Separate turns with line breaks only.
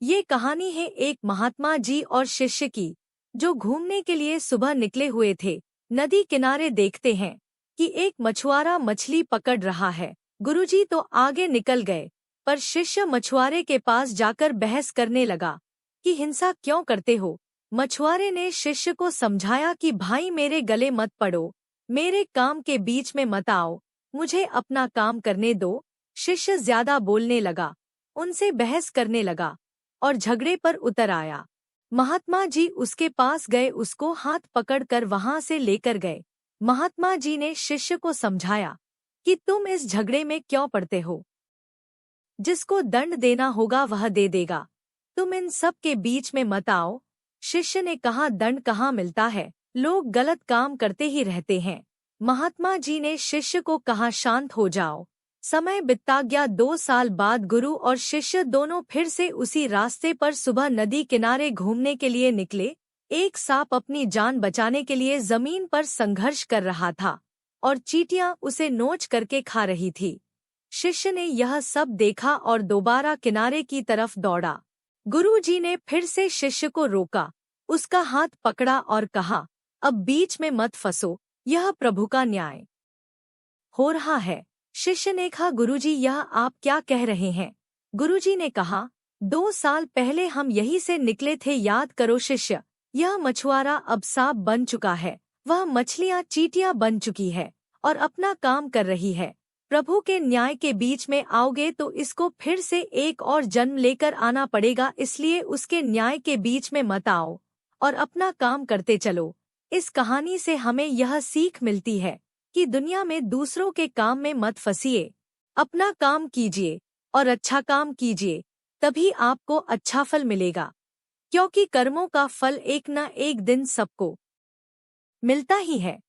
ये कहानी है एक महात्मा जी और शिष्य की, जो घूमने के लिए सुबह निकले हुए थे। नदी किनारे देखते हैं कि एक मछुआरा मछली पकड़ रहा है। गुरुजी तो आगे निकल गए, पर शिष्य मछुआरे के पास जाकर बहस करने लगा कि हिंसा क्यों करते हो। मछुआरे ने शिष्य को समझाया कि भाई मेरे गले मत पड़ो, मेरे काम के बीच में मत आओ, मुझे अपना काम करने दो। शिष्य ज्यादा बोलने लगा, उनसे बहस करने लगा और झगड़े पर उतर आया। महात्मा जी उसके पास गए, उसको हाथ पकड़कर वहां से लेकर गए। महात्मा जी ने शिष्य को समझाया कि तुम इस झगड़े में क्यों पड़ते हो, जिसको दंड देना होगा वह दे देगा, तुम इन सब के बीच में मत आओ। शिष्य ने कहा, दंड कहाँ मिलता है, लोग गलत काम करते ही रहते हैं। महात्मा जी ने शिष्य को कहा, शांत हो जाओ। समय बीतता गया। 2 साल बाद गुरु और शिष्य दोनों फिर से उसी रास्ते पर सुबह नदी किनारे घूमने के लिए निकले। एक सांप अपनी जान बचाने के लिए जमीन पर संघर्ष कर रहा था और चींटियां उसे नोच करके खा रही थी। शिष्य ने यह सब देखा और दोबारा किनारे की तरफ दौड़ा। गुरुजी ने फिर से शिष्य को रोका, उसका हाथ पकड़ा और कहा, अब बीच में मत फंसो, यह प्रभु का न्याय हो रहा है। शिष्य ने कहा, गुरुजी यह आप क्या कह रहे हैं। गुरुजी ने कहा, 2 साल पहले हम यहीं से निकले थे, याद करो शिष्य। यह मछुआरा अब सांप बन चुका है, वह मछलियां चींटियां बन चुकी है और अपना काम कर रही है। प्रभु के न्याय के बीच में आओगे तो इसको फिर से एक और जन्म लेकर आना पड़ेगा, इसलिए उसके न्याय के बीच में मत आओ और अपना काम करते चलो। इस कहानी से हमें यह सीख मिलती है कि दुनिया में दूसरों के काम में मत फंसिए, अपना काम कीजिए और अच्छा काम कीजिए, तभी आपको अच्छा फल मिलेगा, क्योंकि कर्मों का फल एक न एक दिन सबको मिलता ही है।